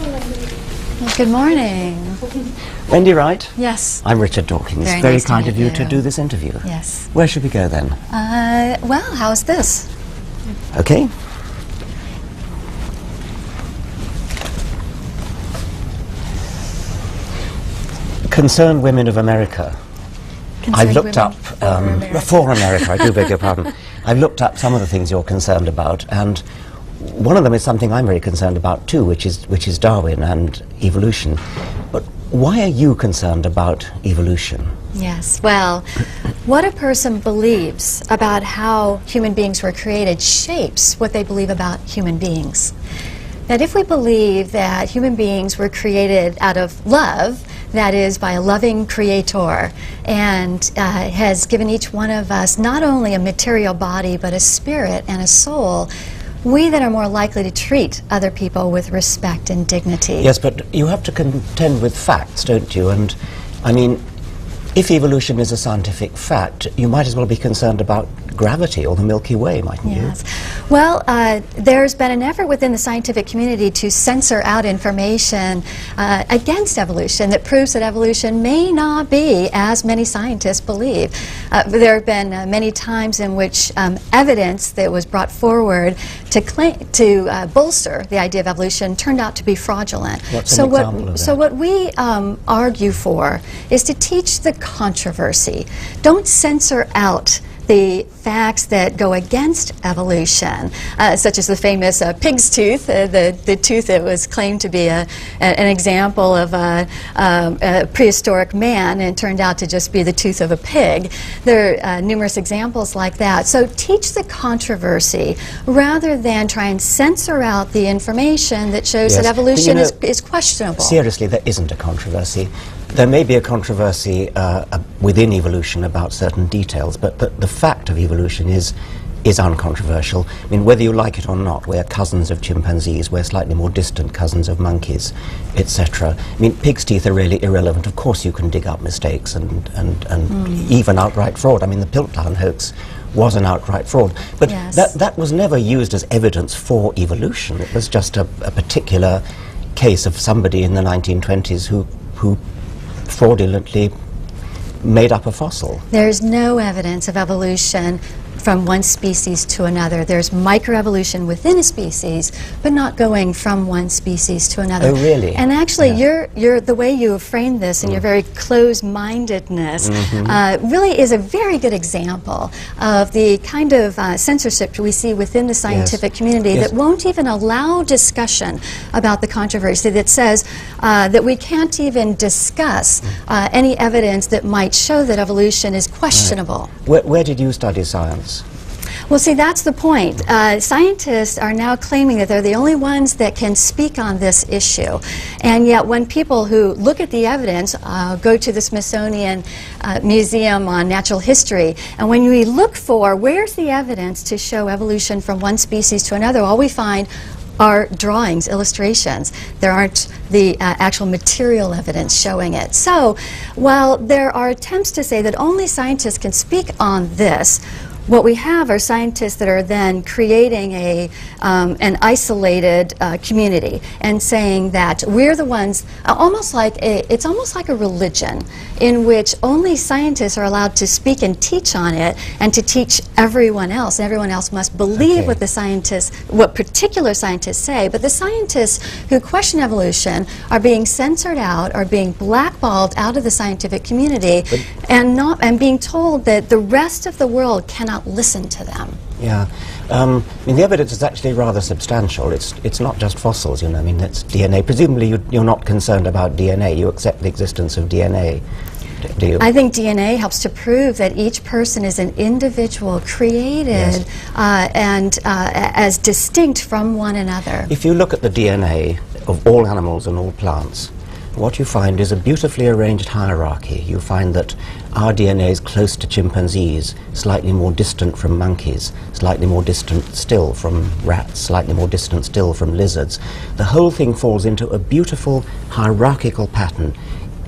Well, good morning. Wendy Wright? Yes. I'm Richard Dawkins. Very Very nice to kind meet of you you. to do this interview. Yes. Where should we go then? Well, how's this? Okay. Concerned Women of America. I've looked up, for America, I do beg your pardon. I've looked up some of the things you're concerned about, and one of them is something I'm very concerned about too, which is Darwin and evolution. But why are you concerned about evolution? Yes. Well, what a person believes about how human beings were created shapes what they believe about human beings. That if we believe that human beings were created out of love, that is, by a loving creator, and has given each one of us not only a material body, but a spirit and a soul, we then are more likely to treat other people with respect and dignity. Yes, but you have to contend with facts, don't you? And, I mean, if evolution is a scientific fact, you might as well be concerned about gravity or the Milky Way, mightn't you? Yes. Well, there's been an effort within the scientific community to censor out information against evolution that proves that evolution may not be as many scientists believe. There have been many times in which evidence that was brought forward to bolster the idea of evolution turned out to be fraudulent. What's an example of that? So what we argue for is to teach the controversy. Don't censor out the facts that go against evolution, such as the famous pig's tooth, the tooth that was claimed to be an example of a prehistoric man and turned out to just be the tooth of a pig. There are numerous examples like that. So teach the controversy rather than try and censor out the information that shows that evolution is questionable. Seriously, there isn't a controversy. There may be a controversy within evolution about certain details, but the fact of evolution is uncontroversial. I mean, whether you like it or not, we're cousins of chimpanzees, we're slightly more distant cousins of monkeys, etc. I mean, pig's teeth are really irrelevant. Of course you can dig up mistakes and even outright fraud. I mean, the Piltdown hoax was an outright fraud. But that was never used as evidence for evolution. It was just a particular case of somebody in the 1920s who fraudulently made up a fossil. There's no evidence of evolution from one species to another. There's microevolution within a species, but not going from one species to another. Oh, really? And actually, the way you have framed this and your very closed-mindedness really is a very good example of the kind of censorship we see within the scientific community that won't even allow discussion about the controversy, that says that we can't even discuss any evidence that might show that evolution is questionable. Right. Where did you study science? Well, see, that's the point. Scientists are now claiming that they're the only ones that can speak on this issue. And yet when people who look at the evidence go to the Smithsonian Museum on Natural History, and when we look for where's the evidence to show evolution from one species to another, all we find are drawings, illustrations. There aren't the actual material evidence showing it. So while there are attempts to say that only scientists can speak on this, what we have are scientists that are then creating an isolated community and saying that we're the ones, it's almost like a religion in which only scientists are allowed to speak and teach on it and to teach everyone else. And everyone else must believe what the scientists, what particular scientists say. But the scientists who question evolution are being censored out, are being blackballed out of the scientific community, and being told that the rest of the world cannot listen to them. Yeah, I mean, the evidence is actually rather substantial. It's not just fossils, you know. I mean, it's DNA. Presumably, you're not concerned about DNA. You accept the existence of DNA, do you? I think DNA helps to prove that each person is an individual created and as distinct from one another. If you look at the DNA of all animals and all plants, what you find is a beautifully arranged hierarchy. You find that our DNA is close to chimpanzees, slightly more distant from monkeys, slightly more distant still from rats, slightly more distant still from lizards. The whole thing falls into a beautiful hierarchical pattern,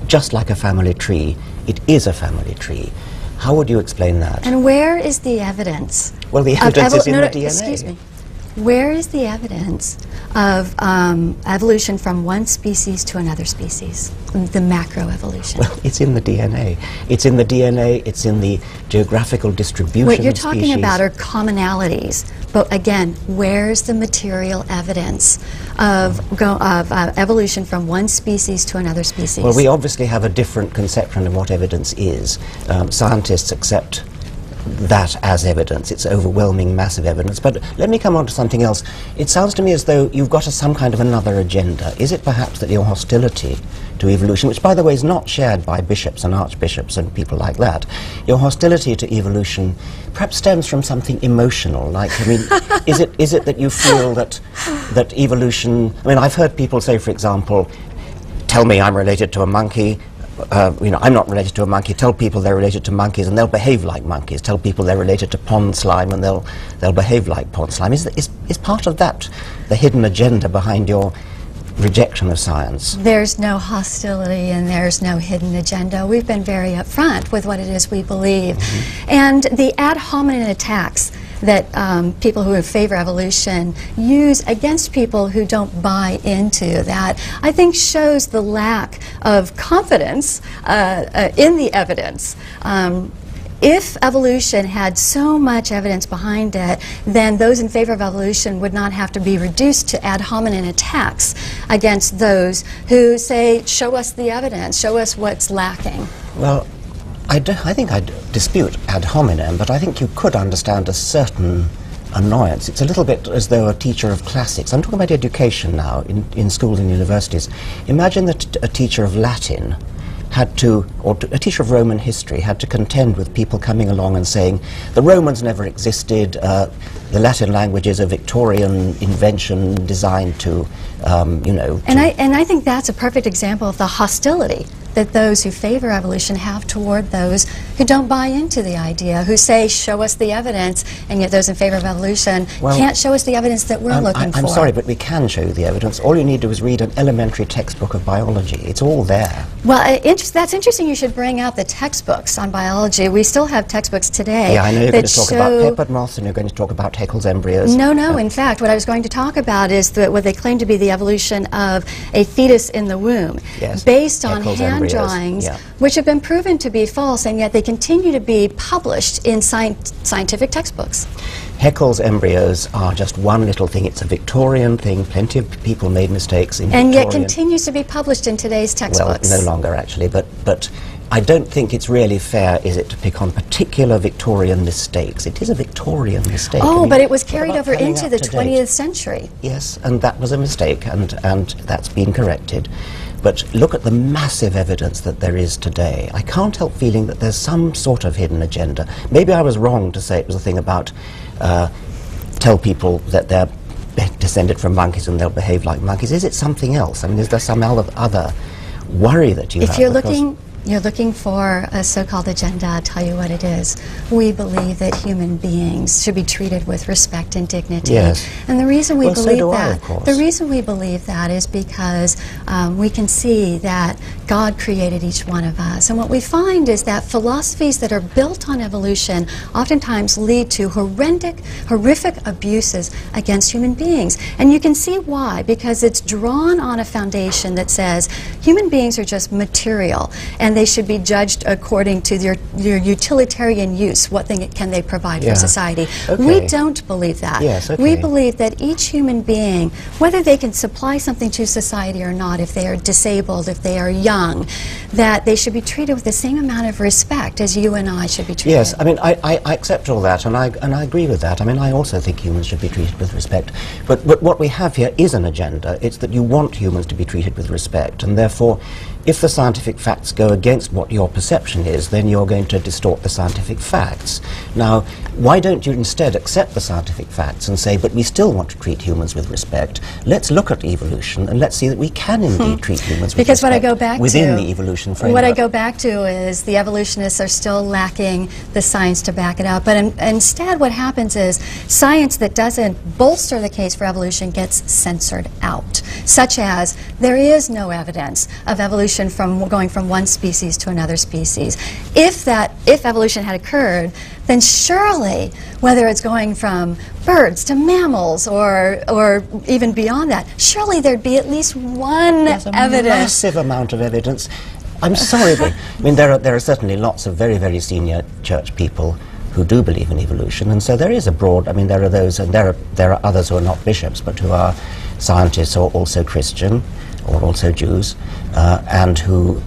just like a family tree. It is a family tree. How would you explain that? And where is the evidence? Well, the evidence is in the DNA. Excuse me. where is the evidence of evolution from one species to another species, the macroevolution? Well, it's in the DNA. It's in the DNA, it's in the geographical distribution What you're of talking species. about are commonalities, but again, where's the material evidence of evolution from one species to another species? Well, we obviously have a different conception of what evidence is. Scientists accept that as evidence. It's overwhelming, massive evidence. But let me come on to something else. It sounds to me as though you've got some kind of another agenda. Is it perhaps that your hostility to evolution, which by the way is not shared by bishops and archbishops and people like that, your hostility to evolution perhaps stems from something emotional? Like, I mean, is it that you feel that evolution, I mean, I've heard people say, for example, tell me I'm related to a monkey, I'm not related to a monkey. Tell people they're related to monkeys and they'll behave like monkeys. Tell people they're related to pond slime and they'll behave like pond slime. Is part of that the hidden agenda behind your rejection of science? There's no hostility and there's no hidden agenda. We've been very upfront with what it is we believe. And the ad hominem attacks that people who favor evolution use against people who don't buy into that, I think shows the lack of confidence in the evidence. If evolution had so much evidence behind it, then those in favor of evolution would not have to be reduced to ad hominem attacks against those who say, show us the evidence, show us what's lacking. Well, I think I'd dispute ad hominem, but I think you could understand a certain annoyance. It's a little bit as though a teacher of classics, I'm talking about education now, in schools and universities. Imagine that a teacher of Latin had to, or a teacher of Roman history had to contend with people coming along and saying, the Romans never existed, the Latin language is a Victorian invention designed to, And I think that's a perfect example of the hostility that those who favor evolution have toward those who don't buy into the idea, who say, show us the evidence, and yet those in favor of evolution can't show us the evidence that we're looking for. I'm sorry, but we can show you the evidence. All you need to do is read an elementary textbook of biology. It's all there. Well, that's interesting you should bring out the textbooks on biology. We still have textbooks today. Yeah, I know you're going to talk about peppered moths and you're going to talk about Haeckel's embryos. No, in fact, what I was going to talk about is what they claim to be the evolution of a fetus in the womb, based on hand drawings, which have been proven to be false, and yet they continue to be published in scientific textbooks. Haeckel's embryos are just one little thing. It's a Victorian thing. Plenty of people made mistakes in Victorian. And yet continues to be published in today's textbooks. Well, no longer, actually, but I don't think it's really fair, is it, to pick on particular Victorian mistakes. It is a Victorian mistake. Oh, I mean, but it was carried over into the 20th century. Yes, and that was a mistake, and that's been corrected. But look at the massive evidence that there is today. I can't help feeling that there's some sort of hidden agenda. Maybe I was wrong to say it was a thing about tell people that they're descended from monkeys and they'll behave like monkeys. Is it something else? I mean, is there some other worry that you have? If you're looking for a so-called agenda, I'll tell you what it is. We believe that human beings should be treated with respect and dignity. Yes. And the reason we believe that is because we can see that God created each one of us. And what we find is that philosophies that are built on evolution oftentimes lead to horrific abuses against human beings. And you can see why, because it's drawn on a foundation that says human beings are just material, and they should be judged according to their utilitarian use. What can they provide for society? Okay. We don't believe that. Yes, okay. We believe that each human being, whether they can supply something to society or not, if they are disabled, if they are young, that they should be treated with the same amount of respect as you and I should be treated. Yes, I mean, I accept all that, and I agree with that. I mean, I also think humans should be treated with respect. But what we have here is an agenda. It's that you want humans to be treated with respect, and therefore, if the scientific facts go against what your perception is, then you're going to distort the scientific facts. Now, why don't you instead accept the scientific facts and say, but we still want to treat humans with respect. Let's look at evolution and let's see that we can indeed treat humans with respect within the evolution framework. What I go back to is the evolutionists are still lacking the science to back it up. But instead what happens is science that doesn't bolster the case for evolution gets censored out, such as there is no evidence of evolution from going from one species to another species. If evolution had occurred then surely, whether it's going from birds to mammals or even beyond that, surely there'd be at least one There's a evidence. massive amount of evidence. I'm sorry, but I mean, there are certainly lots of very, very senior church people who do believe in evolution, and so there is a broad, I mean, there are those, and there are others who are not bishops, but who are scientists or also Christian, or also Jews, and who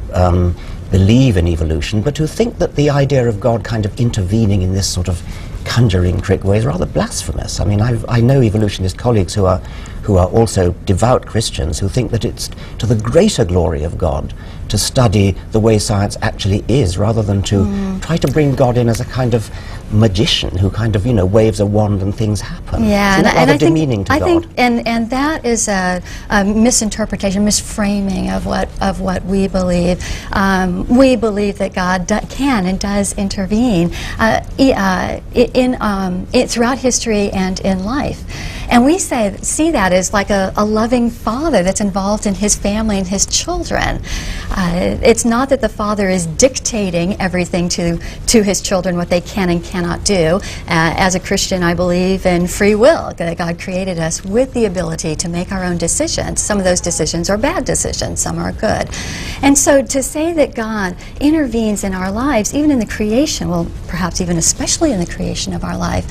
believe in evolution, but who think that the idea of God kind of intervening in this sort of conjuring trick way is rather blasphemous. I mean, I know evolutionist colleagues who are also devout Christians who think that it's to the greater glory of God to study the way science actually is, rather than to try to bring God in as a kind of magician who kind of, you know, waves a wand and things happen. Yeah, Isn't that and rather I think, demeaning to God? and that is a misinterpretation, misframing of what we believe. We believe that God can and does intervene throughout history and in life. And we see that as like a loving father that's involved in his family and his children. It's not that the father is dictating everything to his children, what they can and cannot do. As a Christian, I believe in free will, that God created us with the ability to make our own decisions. Some of those decisions are bad decisions, some are good. And so to say that God intervenes in our lives, even in the creation, well, perhaps even especially in the creation of our life,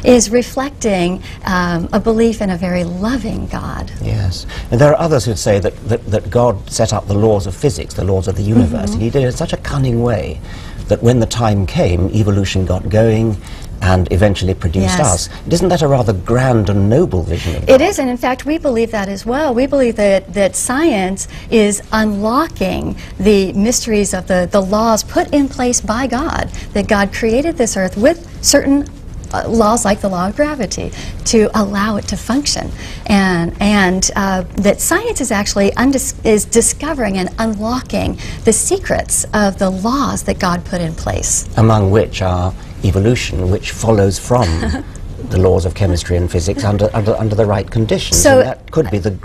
is reflecting a belief in a very loving God. Yes. And there are others who'd say that God set up the laws of physics, the laws of the universe, and he did it in such a cunning way that when the time came, evolution got going and eventually produced us. Isn't that a rather grand and noble vision of God? It is, and in fact, we believe that as well. We believe that science is unlocking the mysteries of the laws put in place by God, that God created this earth with certain laws like the law of gravity to allow it to function, and that science is actually is discovering and unlocking the secrets of the laws that God put in place. Among which are evolution, which follows from the laws of chemistry and physics under the right conditions. So and that could be the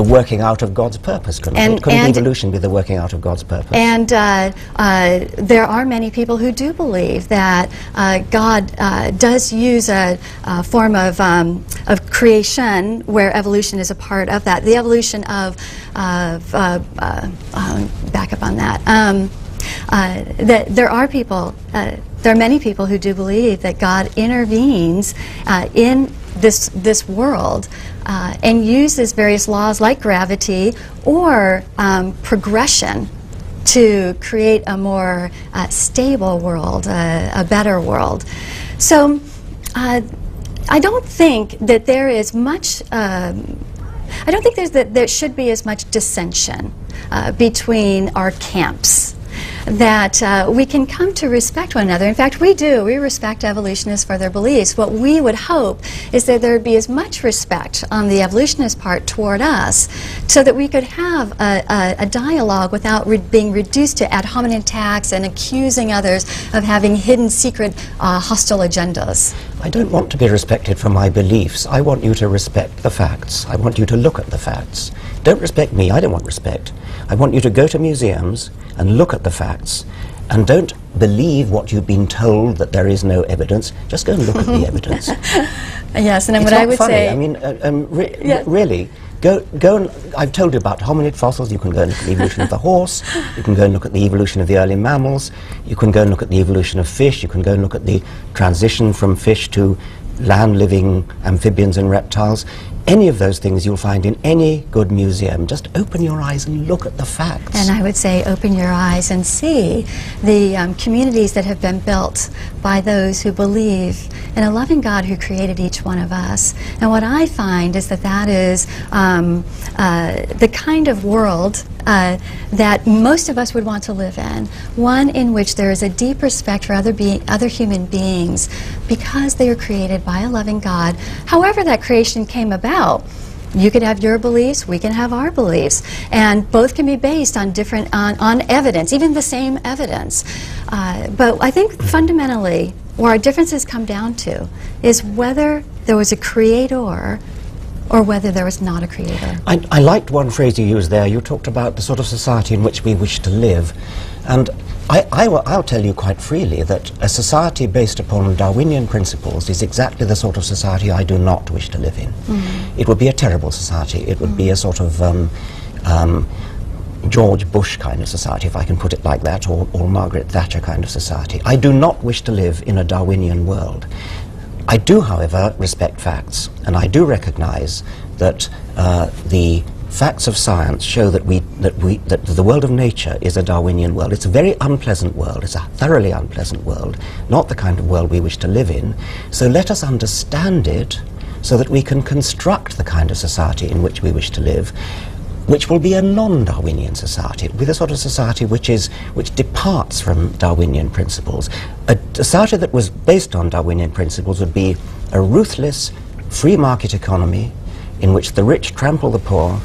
working out of God's purpose, couldn't it? Couldn't evolution be the working out of God's purpose? And there are many people who do believe that God does use a form of creation where evolution is a part of that. The evolution of back up on that. That there are people, there are many people who do believe that God intervenes in this world and uses various laws like gravity or progression to create a more stable world, a better world. So I don't think that there is much, I don't think there should be as much dissension between our camps, that we can come to respect one another. In fact, we do. We respect evolutionists for their beliefs. What we would hope is that there would be as much respect on the evolutionist part toward us so that we could have a dialogue without being reduced to ad hominem attacks and accusing others of having hidden, secret, hostile agendas. I don't want to be respected for my beliefs. I want you to respect the facts. I want you to look at the facts. Don't respect me. I don't want respect. I want you to go to museums and look at the facts, and don't believe what you've been told that there is no evidence. Just go and look at the evidence. Yes, and then it's what not I would funny. say... I mean, really, go and... I've told you about hominid fossils. You can go and look at the evolution of the horse. You can go and look at the evolution of the early mammals. You can go and look at the evolution of fish. You can go and look at the transition from fish to land-living amphibians and reptiles. Any of those things you'll find in any good museum. Just open your eyes and look at the facts. And I would say open your eyes and see the communities that have been built by those who believe in a loving God who created each one of us. And what I find is that is the kind of world that most of us would want to live in, one in which there is a deep respect for other human beings because they were created by a loving God. However that creation came about, you could have your beliefs, we can have our beliefs, and both can be based on different, on evidence, even the same evidence. But I think fundamentally, where our differences come down to is whether there was a creator or whether there was not a creator. I liked one phrase you used there. You talked about the sort of society in which we wish to live. And I'll tell you quite freely that a society based upon Darwinian principles is exactly the sort of society I do not wish to live in. It would be a terrible society. It would be a sort of George Bush kind of society, if I can put it like that, or Margaret Thatcher kind of society. I do not wish to live in a Darwinian world. I do, however, respect facts, and I do recognize that the facts of science show that the world of nature is a Darwinian world. It's a very unpleasant world. It's a thoroughly unpleasant world, not the kind of world we wish to live in. So let us understand it so that we can construct the kind of society in which we wish to live, which will be a non-Darwinian society, with a sort of society which departs from Darwinian principles. A society that was based on Darwinian principles would be a ruthless, free market economy in which the rich trample the poor,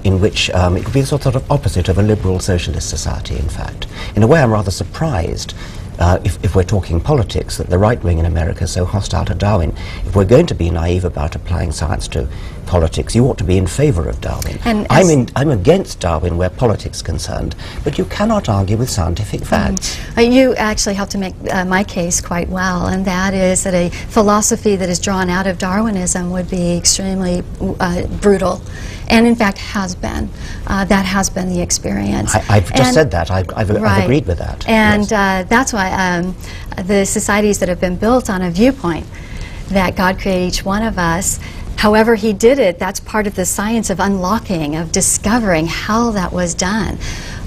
in which it would be the sort of opposite of a liberal socialist society, in fact. In a way, I'm rather surprised, if we're talking politics, that the right wing in America is so hostile to Darwin. If we're going to be naive about applying science to politics, you ought to be in favour of Darwin. I'm against Darwin where politics is concerned, but you cannot argue with scientific facts. You actually helped to make my case quite well, and that is that a philosophy that is drawn out of Darwinism would be extremely brutal, and in fact has been. That has been the experience. I've just said that. I've agreed with that. And yes. That's why the societies that have been built on a viewpoint that God created each one of us, however He did it, that's part of the science of unlocking, of discovering how that was done.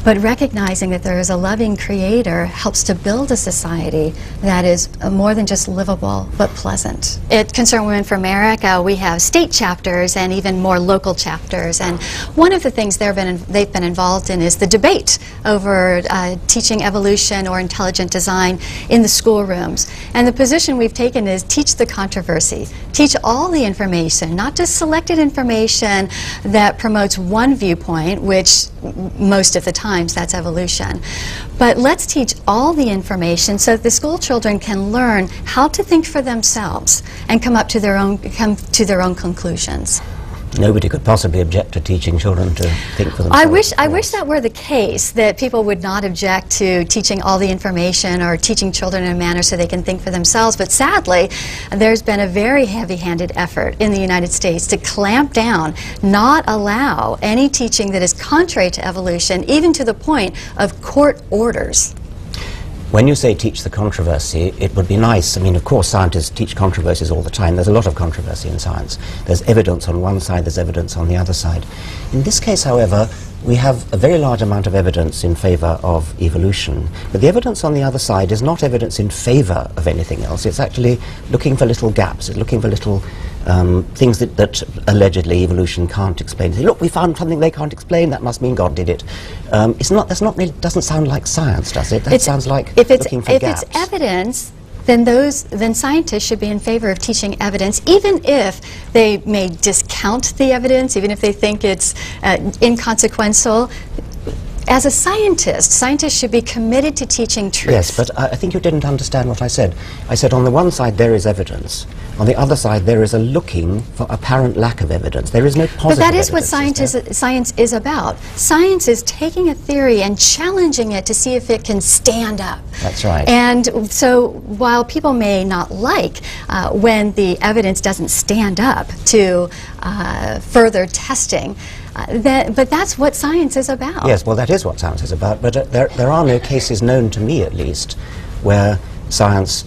But recognizing that there is a loving Creator helps to build a society that is more than just livable, but pleasant. At Concerned Women for America, we have state chapters and even more local chapters. And one of the things they've been involved in is the debate over teaching evolution or intelligent design in the schoolrooms. And the position we've taken is teach the controversy. Teach all the information, not just selected information that promotes one viewpoint, which most of the time that's evolution. But let's teach all the information so that the school children can learn how to think for themselves and come to their own conclusions. Nobody could possibly object to teaching children to think for themselves. I wish that were the case, that people would not object to teaching all the information or teaching children in a manner so they can think for themselves. But sadly, there's been a very heavy-handed effort in the United States to clamp down, not allow any teaching that is contrary to evolution, even to the point of court orders. When you say teach the controversy, it would be nice. I mean, of course, scientists teach controversies all the time. There's a lot of controversy in science. There's evidence on one side, there's evidence on the other side. In this case, however, we have a very large amount of evidence in favour of evolution. But the evidence on the other side is not evidence in favour of anything else. It's actually looking for little gaps. It's looking for little things that allegedly evolution can't explain. Say, look, we found something they can't explain. That must mean God did it. That's not really, doesn't sound like science, does it? That sounds like looking for gaps. If it's evidence, then scientists should be in favor of teaching evidence, even if they may discount the evidence, even if they think it's inconsequential. As a scientist, scientists should be committed to teaching truth. Yes, but I think you didn't understand what I said. I said on the one side there is evidence. On the other side there is a looking for apparent lack of evidence. There is no positive evidence. But that is what science is about. Science is taking a theory and challenging it to see if it can stand up. That's right. And so while people may not like when the evidence doesn't stand up to further testing, but that's what science is about. Yes, well, that is what science is about, but there are no cases known to me, at least, where science,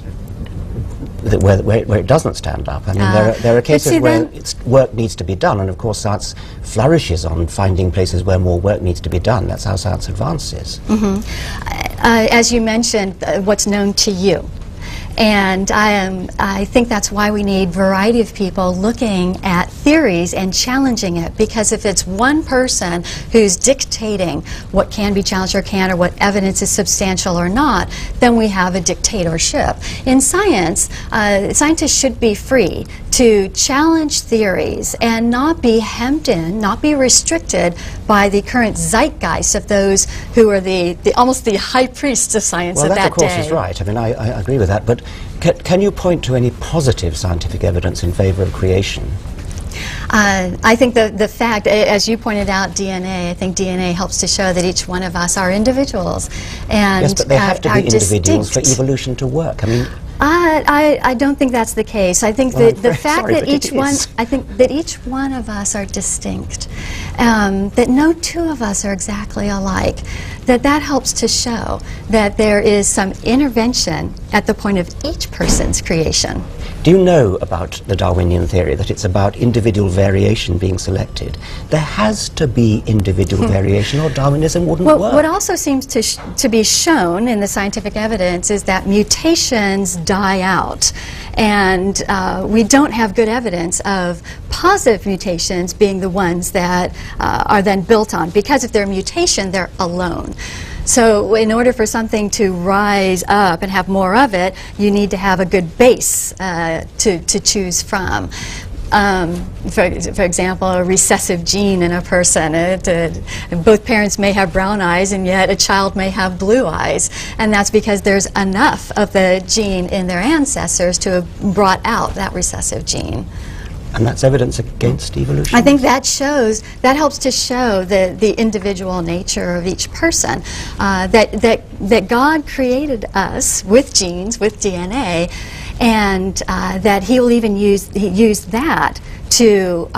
where it doesn't stand up. I mean, there are cases where work needs to be done, and of course science flourishes on finding places where more work needs to be done. That's how science advances. As you mentioned, what's known to you. And I think that's why we need variety of people looking at theories and challenging it, because if it's one person who's dictating what can be challenged or can't, or what evidence is substantial or not, then we have a dictatorship. In science, scientists should be free to challenge theories and not be hemmed in, not be restricted by the current zeitgeist of those who are almost the high priests of science of that day. Well, that of course is right. I mean, I agree with that. But can you point to any positive scientific evidence in favour of creation? I think the fact, as you pointed out, DNA, I think DNA helps to show that each one of us are individuals. And yes, but they have to be individuals distinct. for evolution to work. I mean, I don't think that's the case. I think well, that the fact that each one of us are distinct, that no two of us are exactly alike, that helps to show that there is some intervention at the point of each person's creation. do you know about the Darwinian theory that it's about individual variation being selected? There has to be individual variation or Darwinism wouldn't work. What also seems to be shown in the scientific evidence is that mutations die out. And we don't have good evidence of positive mutations being the ones that are then built on, because if they're a mutation, they're alone. So in order for something to rise up and have more of it, you need to have a good base to choose from. For example, a recessive gene in a person. Both parents may have brown eyes, and yet a child may have blue eyes. And that's because there's enough of the gene in their ancestors to have brought out that recessive gene. And that's evidence against evolution? I think that helps to show the individual nature of each person. That God created us with genes, with DNA, and that He will even use that to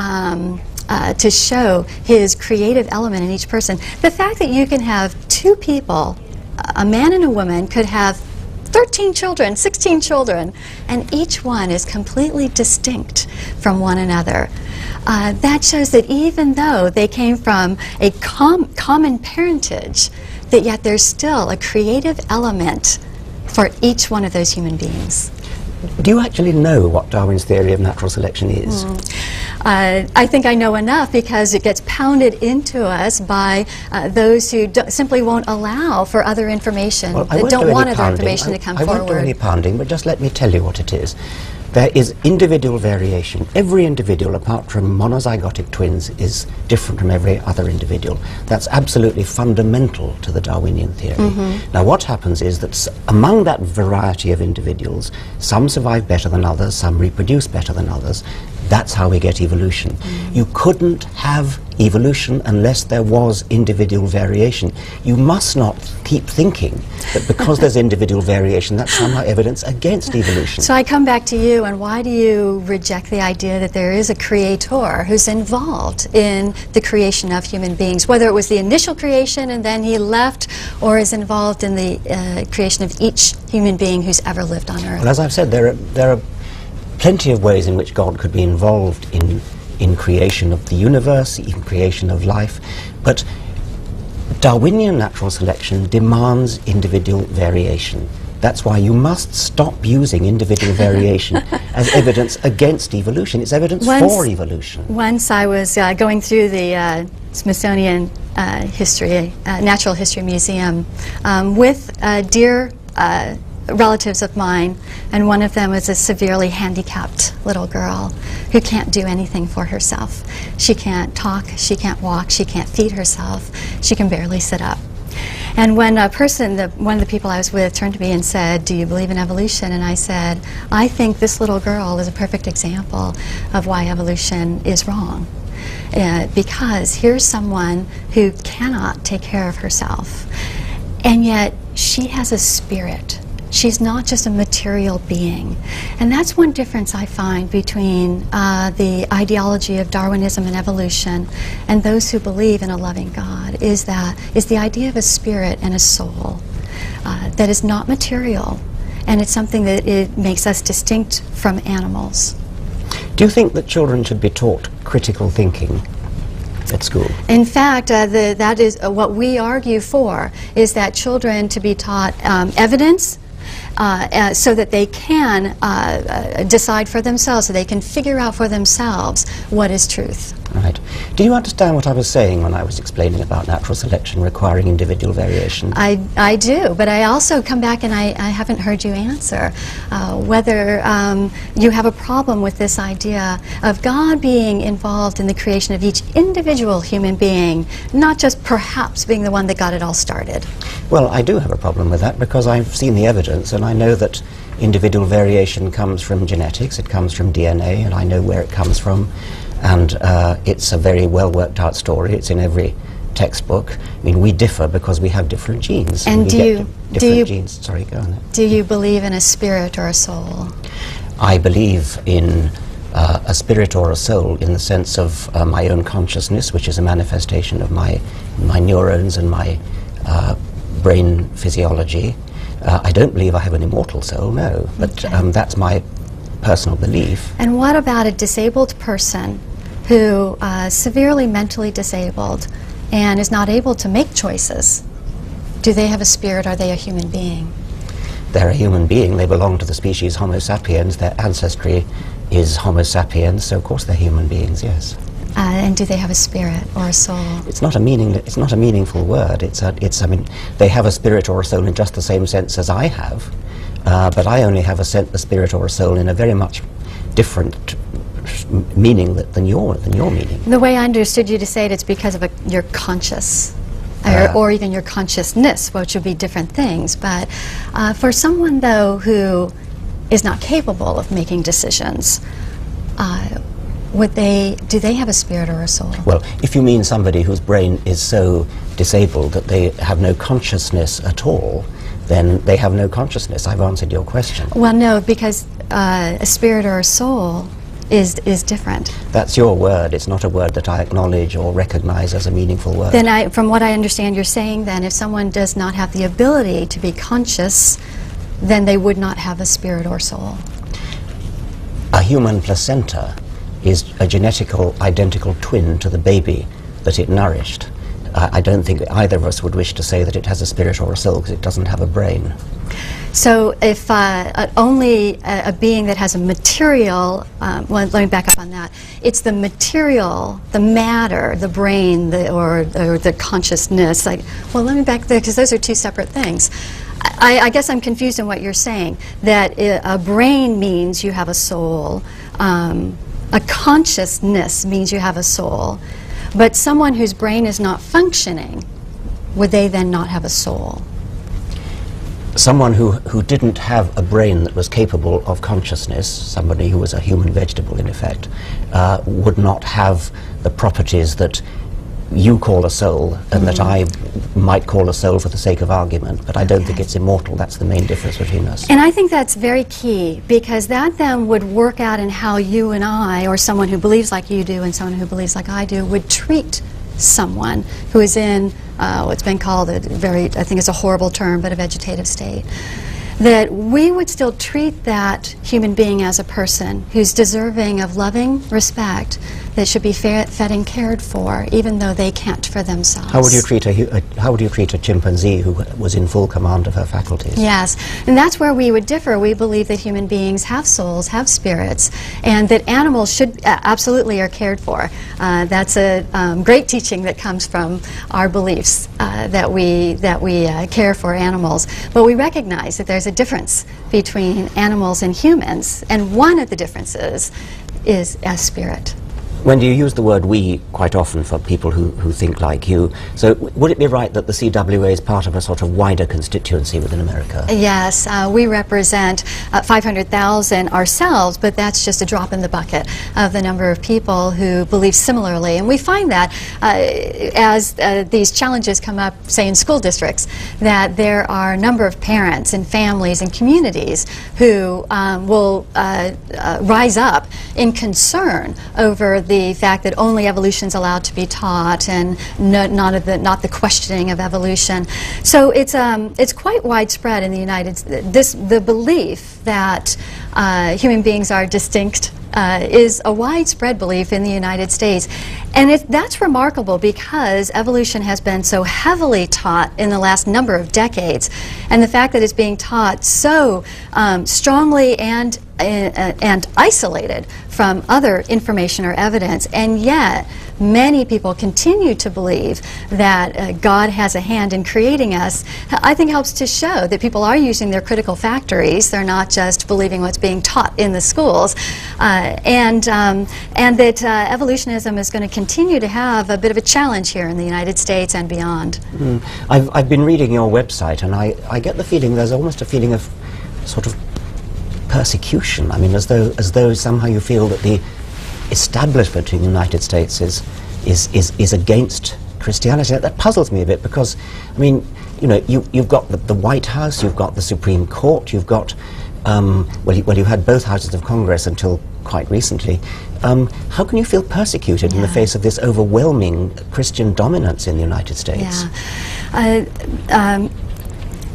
show His creative element in each person. The fact that you can have two people, a man and a woman, could have 13 children, 16 children, and each one is completely distinct from one another. That shows that even though they came from a common parentage, that yet there's still a creative element for each one of those human beings. Do you actually know what Darwin's theory of natural selection is? I think I know enough, because it gets pounded into us by those who simply won't allow for other information, that don't want other information to come forward. I won't do any pounding, but just let me tell you what it is. There is individual variation. Every individual, apart from monozygotic twins, is different from every other individual. That's absolutely fundamental to the Darwinian theory. Now, what happens is that among that variety of individuals, some survive better than others, some reproduce better than others. That's how we get evolution. You couldn't have evolution unless there was individual variation. You must not keep thinking that because there's individual variation, that's somehow evidence against evolution. So I come back to you, and why do you reject the idea that there is a creator who's involved in the creation of human beings, whether it was the initial creation and then he left, or is involved in the creation of each human being who's ever lived on Earth? Well, as I've said, there are plenty of ways in which God could be involved in creation of the universe, in creation of life, but Darwinian natural selection demands individual variation. That's why you must stop using individual variation as evidence against evolution. It's evidence for evolution. Once I was going through the Smithsonian Natural History Museum with dear relatives of mine, and one of them was a severely handicapped little girl who can't do anything for herself. She can't talk, she can't walk, she can't feed herself, she can barely sit up. And when one of the people I was with turned to me and said, "Do you believe in evolution?" And I said, "I think this little girl is a perfect example of why evolution is wrong. Because here's someone who cannot take care of herself, and yet she has a spirit. She's not just a material being." And that's one difference I find between the ideology of Darwinism and evolution and those who believe in a loving God, is the idea of a spirit and a soul that is not material, and it's something that it makes us distinct from animals. Do you think that children should be taught critical thinking at school? In fact, that is what we argue for, is that children to be taught evidence, so that they can decide for themselves, so they can figure out for themselves what is truth. Right. Do you understand what I was saying when I was explaining about natural selection requiring individual variation? I do, but I also come back and I haven't heard you answer whether you have a problem with this idea of God being involved in the creation of each individual human being, not just perhaps being the one that got it all started. Well, I do have a problem with that, because I've seen the evidence, and I know that individual variation comes from genetics, it comes from DNA, and I know where it comes from. And it's a very well worked out story. It's in every textbook. I mean, we differ because we have different genes. And genes. Sorry, go on. Do you believe in a spirit or a soul? I believe in a spirit or a soul in the sense of my own consciousness, which is a manifestation of my neurons and my brain physiology. I don't believe I have an immortal soul, no, but that's my personal belief. And what about a disabled person who severely mentally disabled and is not able to make choices? Do they have a spirit? Are they a human being? They're a human being. They belong to the species Homo sapiens. Their ancestry is Homo sapiens, so of course they're human beings, yes. And do they have a spirit or a soul? It's not a meaningful word. I mean, they have a spirit or a soul in just the same sense as I have, but I only have a spirit or a soul in a very much different meaning than your meaning. The way I understood you to say it, it's because of your conscious, or even your consciousness, which would be different things. But for someone, though, who is not capable of making decisions, do they have a spirit or a soul? Well, if you mean somebody whose brain is so disabled that they have no consciousness at all, then they have no consciousness. I've answered your question. Well, no, because a spirit or a soul is different. That's your word. It's not a word that I acknowledge or recognize as a meaningful word. Then from what I understand you're saying, then if someone does not have the ability to be conscious, then they would not have a spirit or soul. A human placenta is a identical twin to the baby that it nourished. I don't think either of us would wish to say that it has a spirit or a soul because it doesn't have a brain. So if only a being that has a material, well, let me back up on that. It's the material, the matter, the brain, or the consciousness. Well, let me back there because those are two separate things. I guess I'm confused in what you're saying, that a brain means you have a soul, a consciousness means you have a soul, but someone whose brain is not functioning, would they then not have a soul? Someone who didn't have a brain that was capable of consciousness, somebody who was a human vegetable in effect, would not have the properties that you call a soul and that I might call a soul for the sake of argument, but I don't think it's immortal. That's the main difference between us. And I think that's very key, because that then would work out in how you and I, or someone who believes like you do and someone who believes like I do, would treat someone who is in what's been called I think it's a horrible term, but a vegetative state. That we would still treat that human being as a person who's deserving of loving respect, that should be fed and cared for, even though they can't for themselves. How would you treat a chimpanzee who was in full command of her faculties? Yes, and that's where we would differ. We believe that human beings have souls, have spirits, and that animals should absolutely are cared for. That's a great teaching that comes from our beliefs that we care for animals. But we recognize that there's a difference between animals and humans, and one of the differences is a spirit. Wendy, you use the word "we" quite often for people who think like you. So would it be right that the CWA is part of a sort of wider constituency within America? Yes, we represent 500,000 ourselves, but that's just a drop in the bucket of the number of people who believe similarly. And we find that as these challenges come up, say in school districts, that there are a number of parents and families and communities who will rise up in concern over the fact that only evolution is allowed to be taught, and not the questioning of evolution. So it's quite widespread in the the belief that human beings are distinct is a widespread belief in the United States. And that's remarkable, because evolution has been so heavily taught in the last number of decades, and the fact that it's being taught so strongly and isolated from other information or evidence, and yet many people continue to believe that God has a hand in creating us, I think helps to show that people are using their critical faculties. They're not just believing what's being taught in the schools, and that evolutionism is going to continue to have a bit of a challenge here in the United States and beyond. I've been reading your website, and I get the feeling there's almost a feeling of sort of persecution. I mean, as though somehow you feel that establishment in the United States is against Christianity. That puzzles me a bit, because, I mean, you know, you've got the White House, you've got the Supreme Court, you've got, you had both houses of Congress until quite recently. How can you feel persecuted in the face of this overwhelming Christian dominance in the United States? Yeah.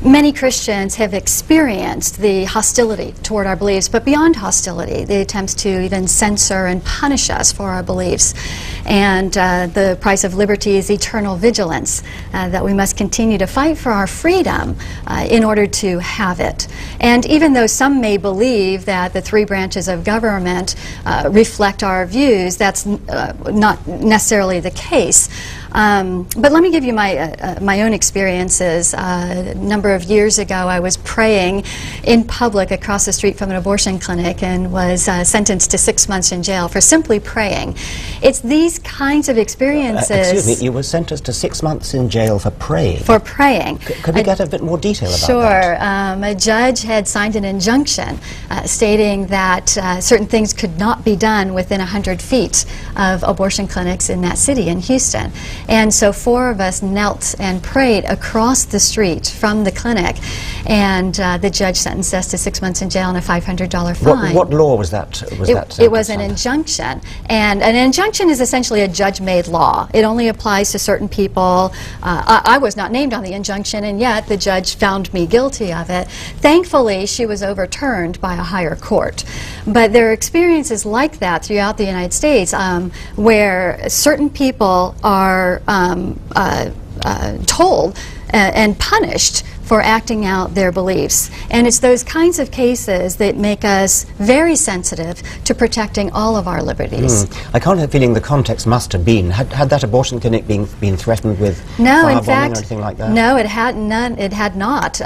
Many Christians have experienced the hostility toward our beliefs, but beyond hostility, the attempts to even censor and punish us for our beliefs. And the price of liberty is eternal vigilance, that we must continue to fight for our freedom in order to have it. And even though some may believe that the three branches of government reflect our views, that's not necessarily the case. But let me give you my own experiences. A number of years ago, I was praying in public across the street from an abortion clinic and was sentenced to 6 months in jail for simply praying. It's these kinds of experiences. Excuse me, you were sentenced to 6 months in jail for praying? For praying. Could we get a bit more detail about that? Sure. A judge had signed an injunction stating that certain things could not be done within 100 feet of abortion clinics in that city, in Houston. And so 4 of us knelt and prayed across the street from the clinic, and the judge sentenced us to 6 months in jail and a $500 fine. What law was that? It was an injunction, and an injunction is essentially a judge-made law. It only applies to certain people. I was not named on the injunction, and yet the judge found me guilty of it. Thankfully, she was overturned by a higher court. But there are experiences like that throughout the United States where certain people are told and punished for acting out their beliefs. And it's those kinds of cases that make us very sensitive to protecting all of our liberties. I can't help feeling the context must have been. Had that abortion clinic been threatened with firebombing or anything like that? No, it had none. It had not.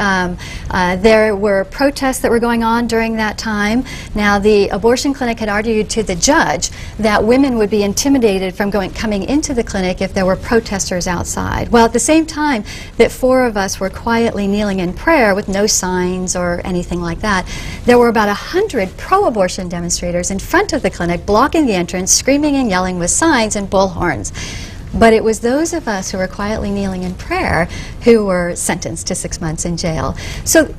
There were protests that were going on during that time. Now, the abortion clinic had argued to the judge that women would be intimidated from coming into the clinic if there were protesters outside. Well, at the same time that 4 of us were quietly kneeling in prayer with no signs or anything like that, there were about 100 pro-abortion demonstrators in front of the clinic blocking the entrance, screaming and yelling with signs and bullhorns. But it was those of us who were quietly kneeling in prayer who were sentenced to 6 months in jail. So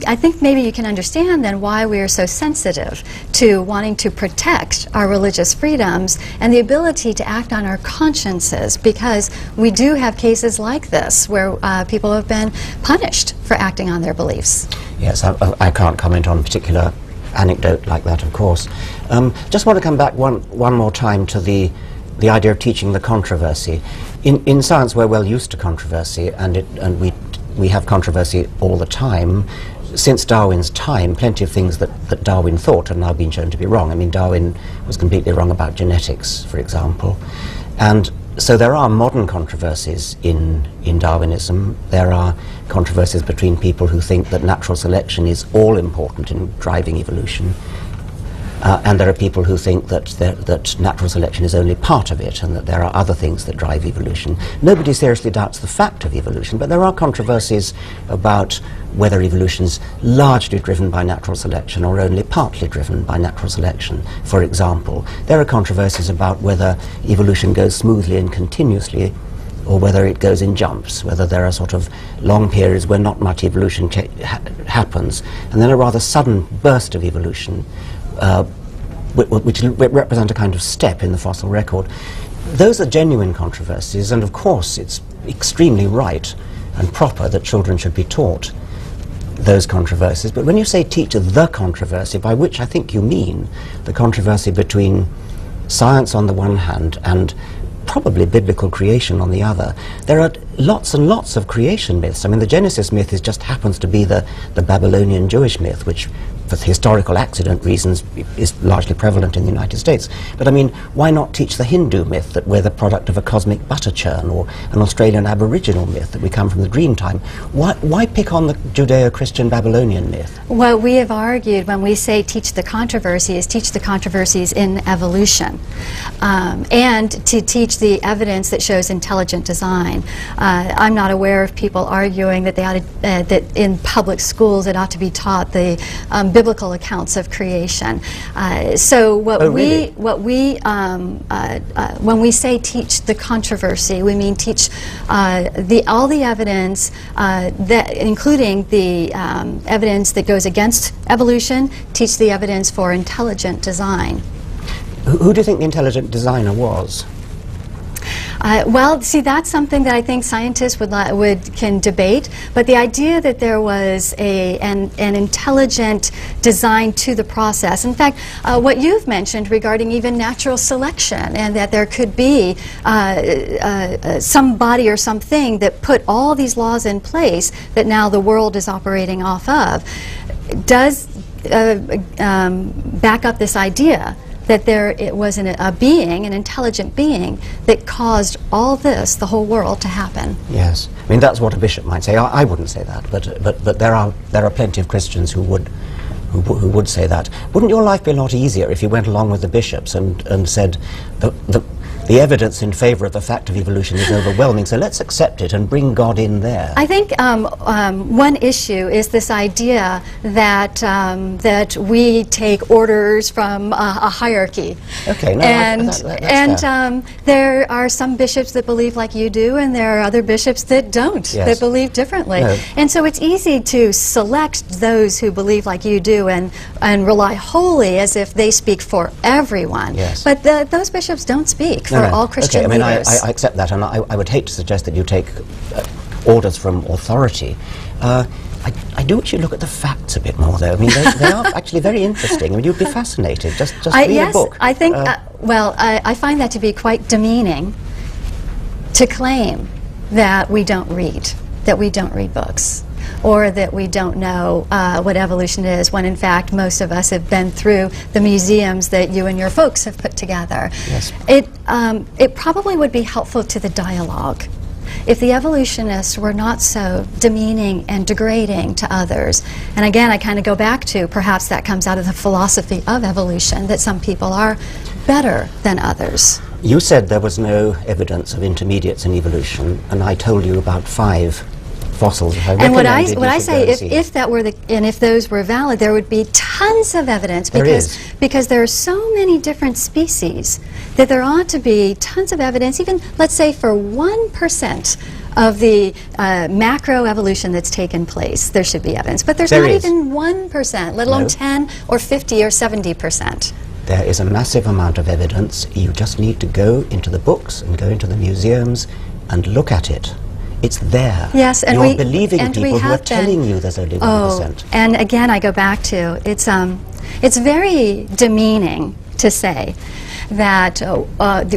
I think maybe you can understand then why we are so sensitive to wanting to protect our religious freedoms and the ability to act on our consciences, because we do have cases like this where people have been punished for acting on their beliefs. Yes, I can't comment on a particular anecdote like that, of course. Just want to come back one more time to the idea of teaching the controversy. In science, we're well used to controversy, and we have controversy all the time. Since Darwin's time, plenty of things that Darwin thought have now been shown to be wrong. I mean, Darwin was completely wrong about genetics, for example. And so there are modern controversies in Darwinism. There are controversies between people who think that natural selection is all important in driving evolution. And there are people who think that natural selection is only part of it, and that there are other things that drive evolution. Nobody seriously doubts the fact of evolution, but there are controversies about whether evolution is largely driven by natural selection or only partly driven by natural selection. For example, there are controversies about whether evolution goes smoothly and continuously, or whether it goes in jumps, whether there are sort of long periods where not much evolution happens, and then a rather sudden burst of evolution, which represent a kind of step in the fossil record. Those are genuine controversies, and of course it's extremely right and proper that children should be taught those controversies. But when you say teach the controversy, by which I think you mean the controversy between science on the one hand and probably biblical creation on the other, there are lots and lots of creation myths. I mean, the Genesis myth just happens to be the Babylonian Jewish myth, which for historical accident reasons is largely prevalent in the United States. But I mean, why not teach the Hindu myth that we're the product of a cosmic butter churn, or an Australian Aboriginal myth that we come from the dream time? Why pick on the Judeo-Christian Babylonian myth? Well, we have argued when we say teach the controversies, teach the controversies in evolution, and to teach the evidence that shows intelligent design. I'm not aware of people arguing that they ought to, that in public schools it ought to be taught the biblical accounts of creation. So when we say teach the controversy, we mean teach all the evidence, including the evidence that goes against evolution, teach the evidence for intelligent design. Who do you think the intelligent designer was? Well, see, that's something that I think scientists can debate. But the idea that there was an intelligent design to the process. In fact, what you've mentioned regarding even natural selection, and that there could be somebody or something that put all these laws in place that now the world is operating off of, does back up this idea that it was a being, an intelligent being, that caused all this, the whole world, to happen. Yes, I mean that's what a bishop might say. I wouldn't say that, but there are plenty of Christians who would say that. Wouldn't your life be a lot easier if you went along with the bishops and said the evidence in favor of the fact of evolution is overwhelming, so let's accept it and bring God in there? I think one issue is this idea that we take orders from a hierarchy. Okay, no, and there are some bishops that believe like you do, and there are other bishops that don't, yes, that believe differently. No. And so it's easy to select those who believe like you do and rely wholly as if they speak for everyone. Yes. But those bishops don't speak for all Christian leaders. I leaders. I accept that, and I would hate to suggest that you take orders from authority. I do wish you look at the facts a bit more, though. I mean, they are actually very interesting. I mean, you'd be fascinated. Just read a book. I think, I find that to be quite demeaning to claim that we don't read books, or that we don't know what evolution is, when in fact most of us have been through the museums that you and your folks have put together. Yes. It probably would be helpful to the dialogue if the evolutionists were not so demeaning and degrading to others. And again, I kind of go back to perhaps that comes out of the philosophy of evolution, that some people are better than others. You said there was no evidence of intermediates in evolution, and I told you about 5 fossils. And what I say, if that were and if those were valid, there would be tons of evidence, because there are so many different species that there ought to be tons of evidence, even let's say for 1% of the macro evolution that's taken place, there should be evidence. But there's not even 1%, let alone 10 or 50 or 70%. There is a massive amount of evidence. You just need to go into the books and go into the museums and look at it. It's there. Yes, and you're believing people who are telling you there's only 1%. And again, I go back to it's very demeaning to say that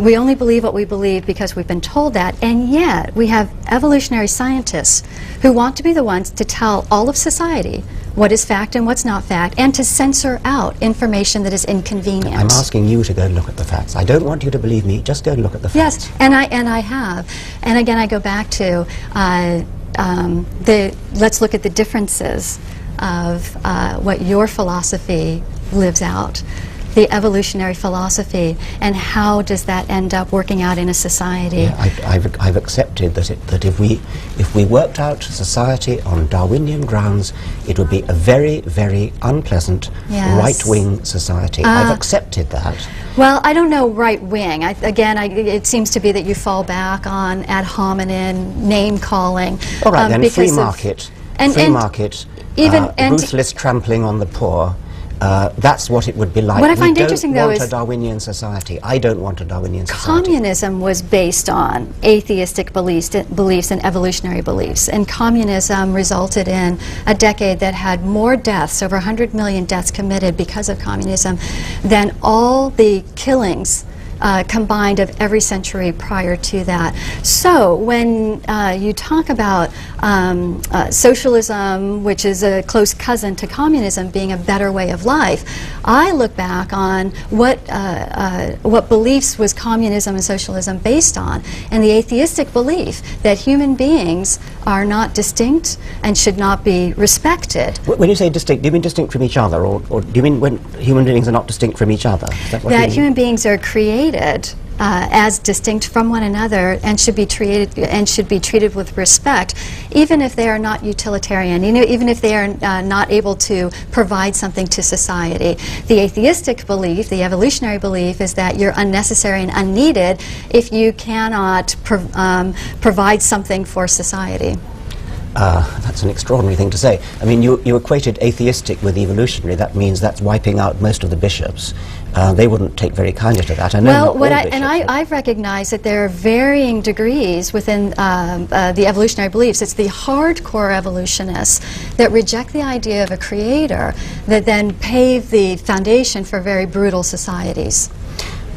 we only believe what we believe because we've been told that, and yet we have evolutionary scientists who want to be the ones to tell all of society what is fact and what's not fact, and to censor out information that is inconvenient. I'm asking you to go and look at the facts. I don't want you to believe me, just go and look at the facts. Yes, and I have. And again, I go back to let's look at the differences of what your philosophy lives out, the evolutionary philosophy, and how does that end up working out in a society? Yeah, I've accepted that if we worked out society on Darwinian grounds, it would be a very, very unpleasant right-wing society. I've accepted that. Well, I don't know right-wing. It seems to be that you fall back on ad hominem name-calling. All right, then, free market, ruthless trampling on the poor. That's what it would be like. What I find interesting, though, is a Darwinian society. I don't want a Darwinian society. Communism was based on atheistic beliefs and evolutionary beliefs, and communism resulted in a decade that had more deaths, over 100 million deaths committed because of communism, than all the killings combined of every century prior to that. So when you talk about socialism, which is a close cousin to communism, being a better way of life, I look back on what beliefs was communism and socialism based on, and the atheistic belief that human beings are not distinct and should not be respected. When you say distinct, do you mean distinct from each other, or do you mean when human beings are not distinct from each other? Is that what you mean? Human beings are created as distinct from one another and should be treated with respect, even if they are not utilitarian, even if they are not able to provide something to society. The atheistic belief, the evolutionary belief, is that you're unnecessary and unneeded if you cannot provide something for society. That's an extraordinary thing to say. I mean, you equated atheistic with evolutionary. That means that's wiping out most of the bishops. They wouldn't take very kindly to that. I know I've recognized that there are varying degrees within the evolutionary beliefs. It's the hardcore evolutionists that reject the idea of a creator that then pave the foundation for very brutal societies.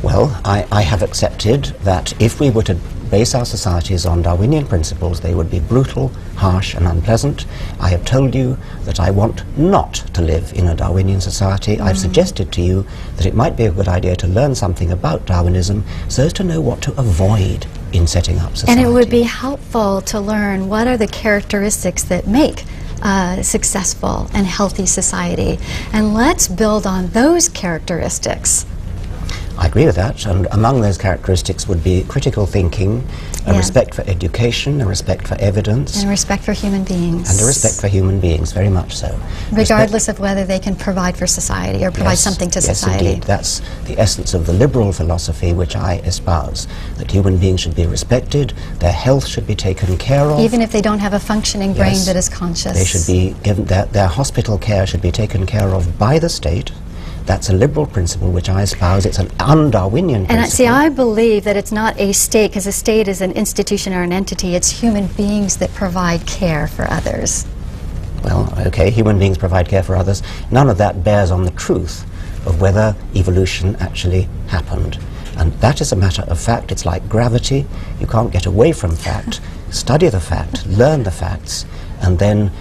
Well, I have accepted that if we were to base our societies on Darwinian principles, they would be brutal, harsh and unpleasant. I have told you that I want not to live in a Darwinian society. I've suggested to you that it might be a good idea to learn something about Darwinism so as to know what to avoid in setting up society. And it would be helpful to learn what are the characteristics that make successful and healthy society. And let's build on those characteristics. I agree with that, and among those characteristics would be critical thinking, a respect for education, a respect for evidence. And respect for human beings. And a respect for human beings, very much so. Regardless of whether they can provide for society or provide something to society. Yes, indeed. That's the essence of the liberal philosophy which I espouse, that human beings should be respected, their health should be taken care of. Even if they don't have a functioning brain that is conscious. They should be given, their hospital care should be taken care of by the state. That's a liberal principle which I espouse. It's an un-Darwinian principle. And see, I believe that it's not a state, because a state is an institution or an entity. It's human beings that provide care for others. Well, okay, human beings provide care for others. None of that bears on the truth of whether evolution actually happened. And that is a matter of fact. It's like gravity. You can't get away from fact. Study the fact, learn the facts, and then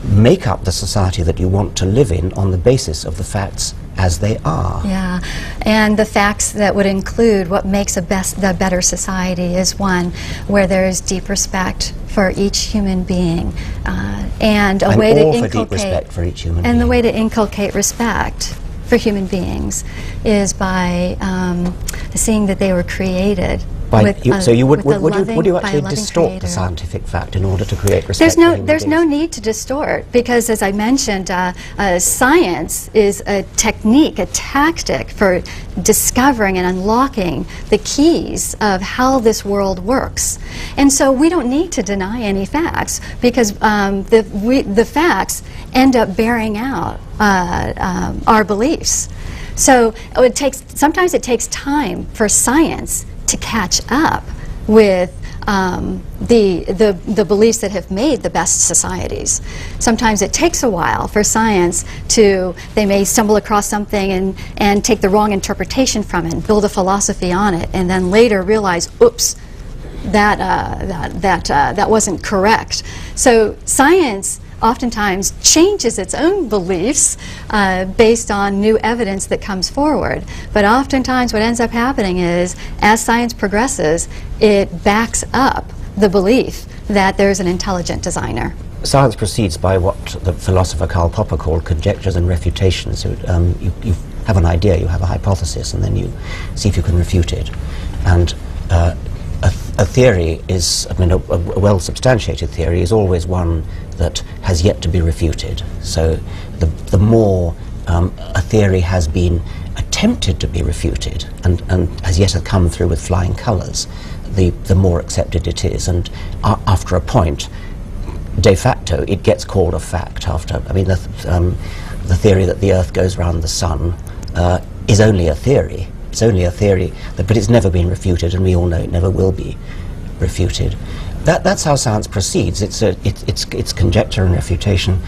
make up the society that you want to live in on the basis of the facts as they are. Yeah, and the facts that would include what makes the better society is one where there is deep respect for each human being, and a way to inculcate deep respect for each human being. And the way to inculcate respect for human beings is by seeing that they were created. So you would you actually distort the scientific fact in order to create respect? There's no need to distort, because as I mentioned, science is a technique, a tactic for discovering and unlocking the keys of how this world works. And so we don't need to deny any facts, because the facts end up bearing out our beliefs. So sometimes it takes time for science to catch up with the beliefs that have made the best societies. Sometimes it takes a while for science they may stumble across something and take the wrong interpretation from it and build a philosophy on it, and then later realize, oops, that wasn't correct. So science oftentimes changes its own beliefs based on new evidence that comes forward. But oftentimes what ends up happening is, as science progresses, it backs up the belief that there's an intelligent designer. Science proceeds by what the philosopher Karl Popper called conjectures and refutations. So, you have an idea, you have a hypothesis, and then you see if you can refute it. And a theory is, I mean, a well-substantiated theory is always one that has yet to be refuted. So the more a theory has been attempted to be refuted and has yet to come through with flying colours, the more accepted it is. And after a point, de facto, it gets called a fact. I mean, the theory that the Earth goes round the Sun is only a theory. It's only a theory, but it's never been refuted, and we all know it never will be refuted. That's how science proceeds. It's conjecture and refutation.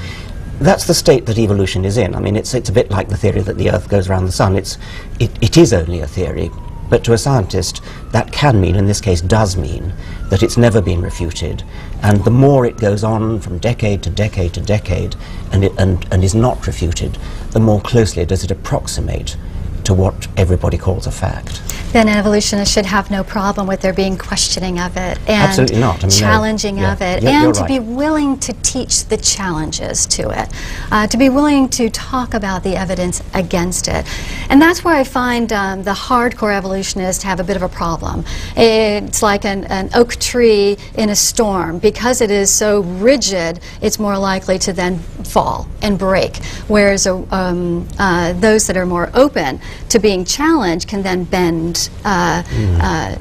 That's the state that evolution is in. I mean, it's a bit like the theory that the Earth goes around the Sun. It is only a theory, but to a scientist, that can mean, in this case does mean, that it's never been refuted. And the more it goes on from decade to decade to decade, and is not refuted, the more closely does it approximate to what everybody calls a fact. Then evolutionists should have no problem with there being questioning of it and Absolutely not. I mean, challenging no. of it, You're and to right. be willing to teach the challenges to it, to be willing to talk about the evidence against it. And that's where I find the hardcore evolutionists have a bit of a problem. It's like an oak tree in a storm. Because it is so rigid, it's more likely to then fall and break, whereas those that are more open to being challenged can then bend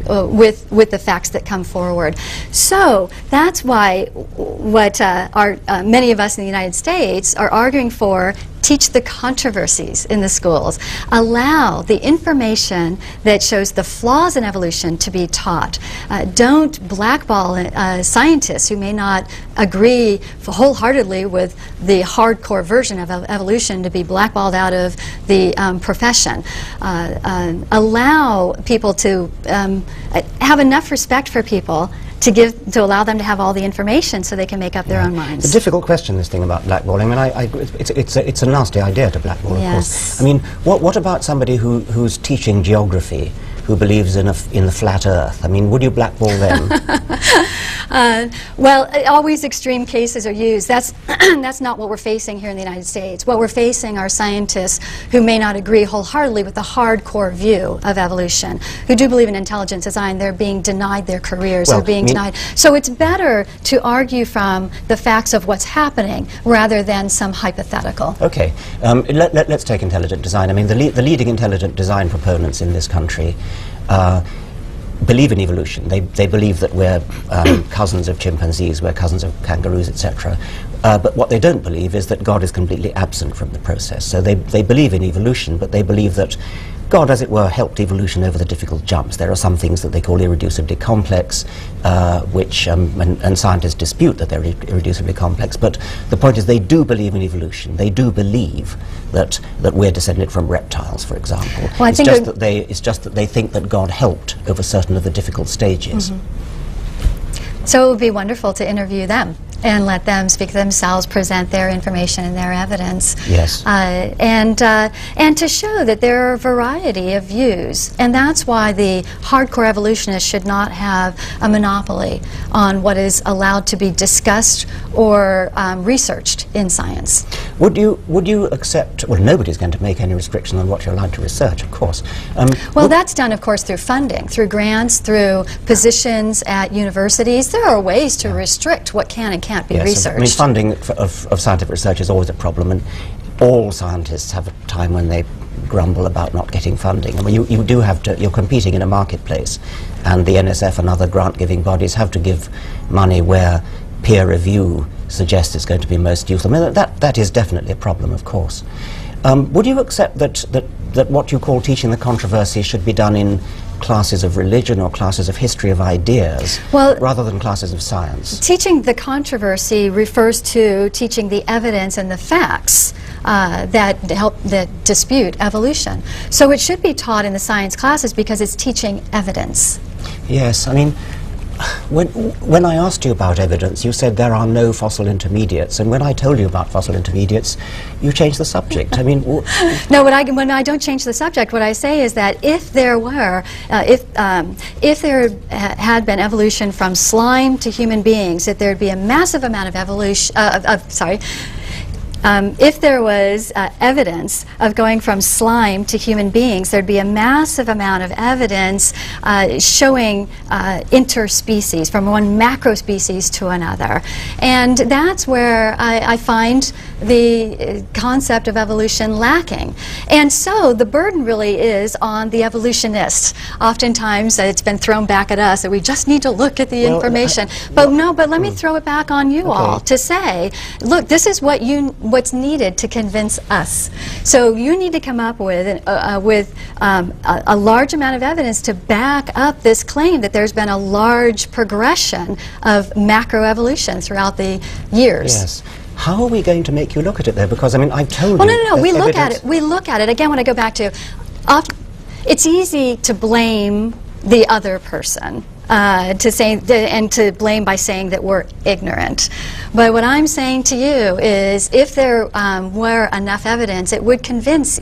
with the facts that come forward. So that's why what many of us in the United States are arguing for: teach the controversies in the schools. Allow the information that shows the flaws in evolution to be taught. Don't blackball scientists who may not agree wholeheartedly with the hardcore version of evolution to be blackballed out of the profession. Allow people to have enough respect for people to allow them to have all the information so they can make up their own minds. It's a difficult question, this thing about blackballing. I mean, it's a nasty idea to blackball, of course. I mean, what about somebody who's teaching geography, who believes in the flat Earth? I mean, would you blackball them? Well, always extreme cases are used. That's that's not what we're facing here in the United States. What we're facing are scientists who may not agree wholeheartedly with the hardcore view of evolution, who do believe in intelligent design. They're being denied their careers. Well, they're being denied. So it's better to argue from the facts of what's happening rather than some hypothetical. Okay, let's take intelligent design. I mean, the leading intelligent design proponents in this country believe in evolution. They believe that we're cousins of chimpanzees, we're cousins of kangaroos, etc. But what they don't believe is that God is completely absent from the process. So they believe in evolution, but they believe that God, as it were, helped evolution over the difficult jumps. There are some things that they call irreducibly complex, which, and scientists dispute that they're irreducibly complex, but the point is they do believe in evolution. They do believe that we're descended from reptiles, for example. Well, it's just that they think that God helped over certain of the difficult stages. Mm-hmm. So it would be wonderful to interview them and let them speak for themselves, present their information and their evidence. Yes. And to show that there are a variety of views. And that's why the hardcore evolutionists should not have a monopoly on what is allowed to be discussed or researched in science. Would you accept, well, nobody's going to make any restriction on what you're allowed to research, of course. Well, that's done, of course, through funding, through grants, through positions at universities. There are ways to restrict what can and can't be researched. I mean, funding of scientific research is always a problem, and all scientists have a time when they grumble about not getting funding. I mean, you do have to, you're competing in a marketplace, and the NSF and other grant-giving bodies have to give money where peer review suggests it's going to be most useful. I mean, that is definitely a problem, of course. Would you accept that what you call teaching the controversy should be done in classes of religion or classes of history of ideas, rather than classes of science? Teaching the controversy refers to teaching the evidence and the facts that dispute evolution. So it should be taught in the science classes because it's teaching evidence. Yes, I mean, when I asked you about evidence, you said there are no fossil intermediates, and when I told you about fossil intermediates, you changed the subject. I mean, no, when I don't change the subject, what I say is that if there were, if there had been evolution from slime to human beings, that there'd be a massive amount of evolution. If there was evidence of going from slime to human beings, there'd be a massive amount of evidence showing interspecies, from one macro species to another. And that's where I find the concept of evolution lacking. And so the burden really is on the evolutionists. Oftentimes it's been thrown back at us that we just need to look at the information. But let me throw it back on you all to say, look, this is what's needed to convince us. So you need to come up with a large amount of evidence to back up this claim that there's been a large progression of macroevolution throughout the years. Yes. How are we going to make you look at it, though? Because, I mean, I told you... Well, no. We look at it. We look at it. Again, when I go back to... it's easy to blame the other person. to blame by saying that we're ignorant. But what I'm saying to you is, if there were enough evidence, it would convince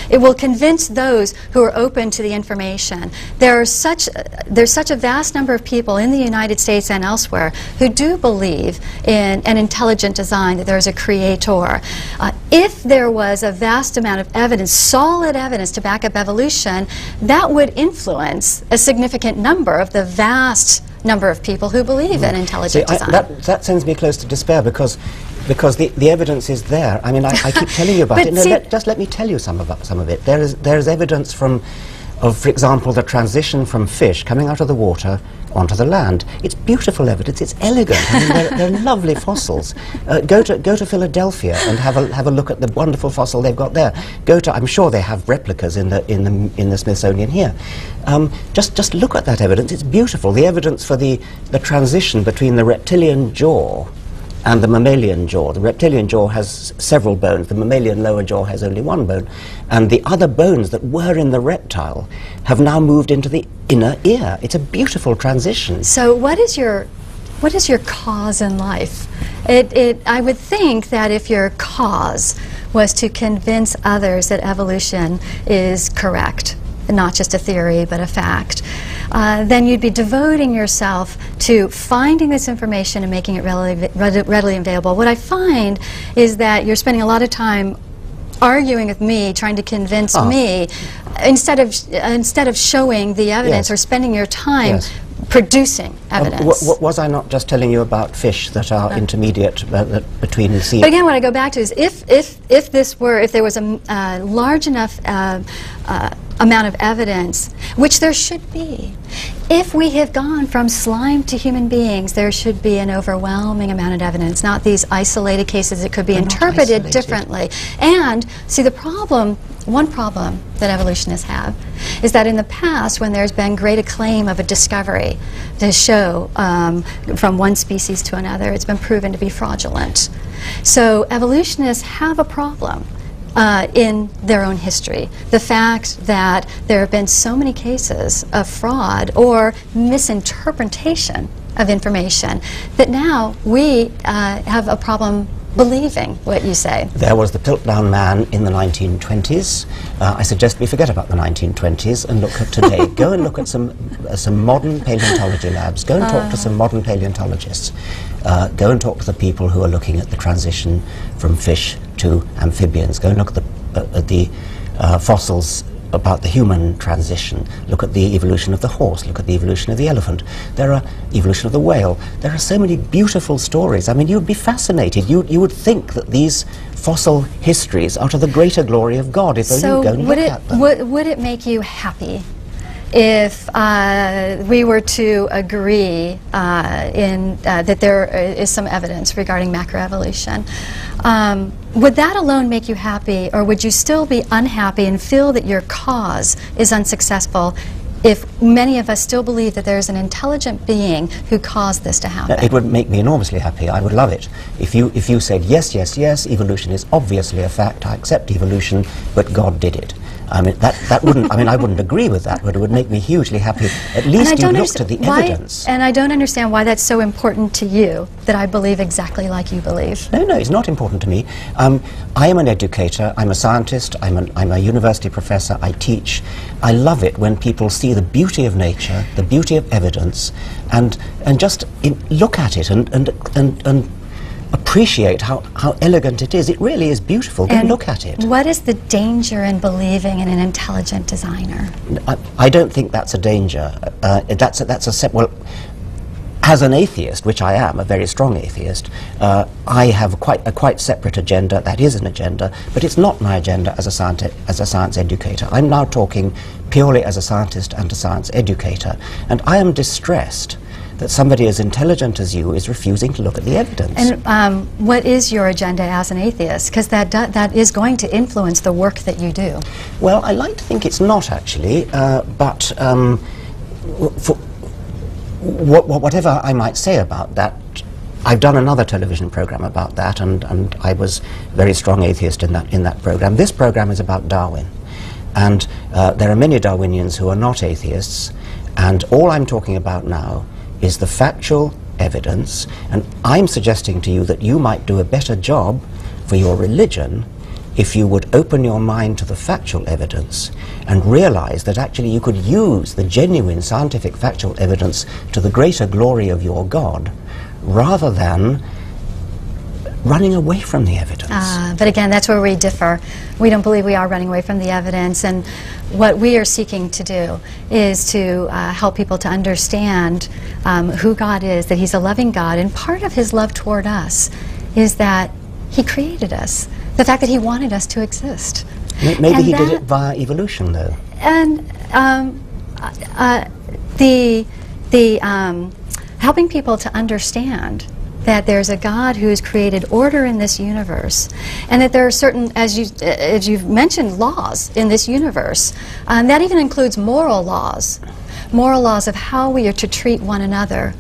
it will convince those who are open to the information. There's such a vast number of people in the United States and elsewhere who do believe in an intelligent design, that there's a creator. If there was a vast amount of evidence, solid evidence to back up evolution, that would influence a significant number of the vast number of people who believe in intelligent design. That sends me close to despair, because the evidence is there. I mean, I keep telling you about it. No, just let me tell you some of it. There is evidence for example, the transition from fish coming out of the water onto the land. It's beautiful evidence. It's elegant. I mean, they're lovely fossils. Go to Philadelphia and have a look at the wonderful fossil they've got there. I'm sure they have replicas in the Smithsonian here. Just look at that evidence. It's beautiful. The evidence for the transition between the reptilian jaw and the mammalian jaw. The reptilian jaw has several bones. The mammalian lower jaw has only one bone. And the other bones that were in the reptile have now moved into the inner ear. It's a beautiful transition. So what is your cause in life? I would think that if your cause was to convince others that evolution is correct, not just a theory but a fact, then you'd be devoting yourself to finding this information and making it readily available. What I find is that you're spending a lot of time arguing with me, trying to convince me, instead of showing the evidence, or spending your time producing evidence. Was I not just telling you about fish that are intermediate between the sea? But again, what I go back to is, if there was a large enough amount of evidence, which there should be, if we have gone from slime to human beings, there should be an overwhelming amount of evidence, not these isolated cases that could be interpreted differently. And see, one problem that evolutionists have is that in the past, when there's been great acclaim of a discovery to show from one species to another, it's been proven to be fraudulent. So evolutionists have a problem in their own history. The fact that there have been so many cases of fraud or misinterpretation of information that now we have a problem believing what you say. There was the Piltdown Man in the 1920s. I suggest we forget about the 1920s and look at today. Go and look at some modern paleontology labs. Go and talk to some modern paleontologists. Go and talk to the people who are looking at the transition from fish to amphibians. Go and look at the fossils about the human transition. Look at the evolution of the horse. Look at the evolution of the elephant. There are evolution of the whale. There are so many beautiful stories. I mean, you'd be fascinated. You would think that these fossil histories are to the greiter glory of God if only you go and look at them. Would it make you happy if we were to agree that there is some evidence regarding macroevolution? Would that alone make you happy, or would you still be unhappy and feel that your cause is unsuccessful if many of us still believe that there is an intelligent being who caused this to happen? It would make me enormously happy. I would love it. If you said, yes, yes, yes, evolution is obviously a fact, I accept evolution, but God did it. I mean, that wouldn't, I mean, I wouldn't agree with that, but it would make me hugely happy. At least you looked at the evidence. And I don't understand why that's so important to you, that I believe exactly like you believe. No, it's not important to me. I am an educator, I'm a scientist, I'm a university professor, I teach. I love it when people see the beauty of nature, the beauty of evidence, and just look at it and appreciate how elegant it is. It really is beautiful. Go and look at it. What is the danger in believing in an intelligent designer? I don't think that's a danger. Well, as an atheist, which I am, a very strong atheist, I have a quite separate agenda. That is an agenda, but it's not my agenda as a science educator. I'm now talking purely as a scientist and a science educator, and I am distressed that somebody as intelligent as you is refusing to look at the evidence. And what is your agenda as an atheist? Because that is going to influence the work that you do. Well, I like to think it's not, actually, but whatever I might say about that, I've done another television program about that, and I was a very strong atheist in that program. This program is about Darwin. And there are many Darwinians who are not atheists, and all I'm talking about now is the factual evidence, and I'm suggesting to you that you might do a better job for your religion if you would open your mind to the factual evidence and realize that actually you could use the genuine scientific factual evidence to the greater glory of your God, rather than running away from the evidence. But again, that's where we differ. We don't believe we are running away from the evidence, and what we are seeking to do is to help people to understand who God is, that He's a loving God, and part of His love toward us is that He created us, the fact that He wanted us to exist. Maybe He did it via evolution, though. And helping people to understand that there's a God who's created order in this universe, and that there are certain, as you've mentioned, laws in this universe. That even includes moral laws of how we are to treat one another.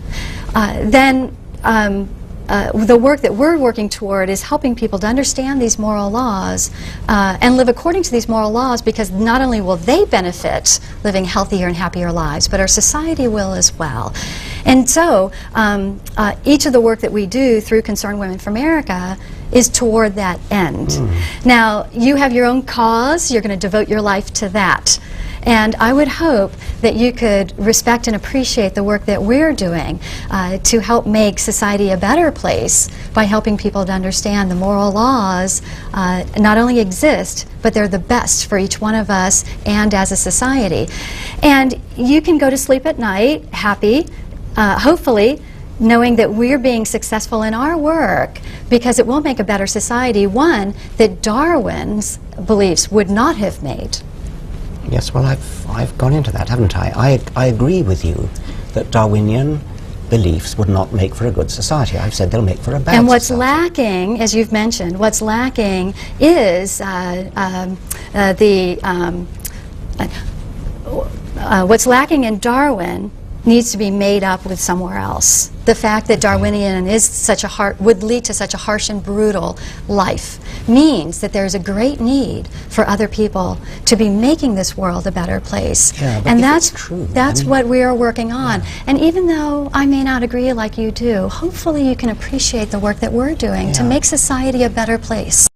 The work that we're working toward is helping people to understand these moral laws and live according to these moral laws, because not only will they benefit living healthier and happier lives, but our society will as well. And so each of the work that we do through Concerned Women for America is toward that end. Now, you have your own cause, you're going to devote your life to that. And I would hope that you could respect and appreciate the work that we're doing to help make society a better place by helping people to understand the moral laws not only exist, but they're the best for each one of us and as a society. And you can go to sleep at night happy, hopefully, knowing that we're being successful in our work, because it will make a better society, one that Darwin's beliefs would not have made. Yes, well, I've gone into that, haven't I? I agree with you that Darwinian beliefs would not make for a good society. I've said they'll make for a bad society. And what's lacking, as you've mentioned, what's lacking is what's lacking in Darwin needs to be made up with somewhere else. The fact that Darwinian is would lead to such a harsh and brutal life means that there's a great need for other people to be making this world a better place. Yeah, but and if that's it's true, that's what we are working on. Yeah. And even though I may not agree like you do, hopefully you can appreciate the work that we're doing to make society a better place.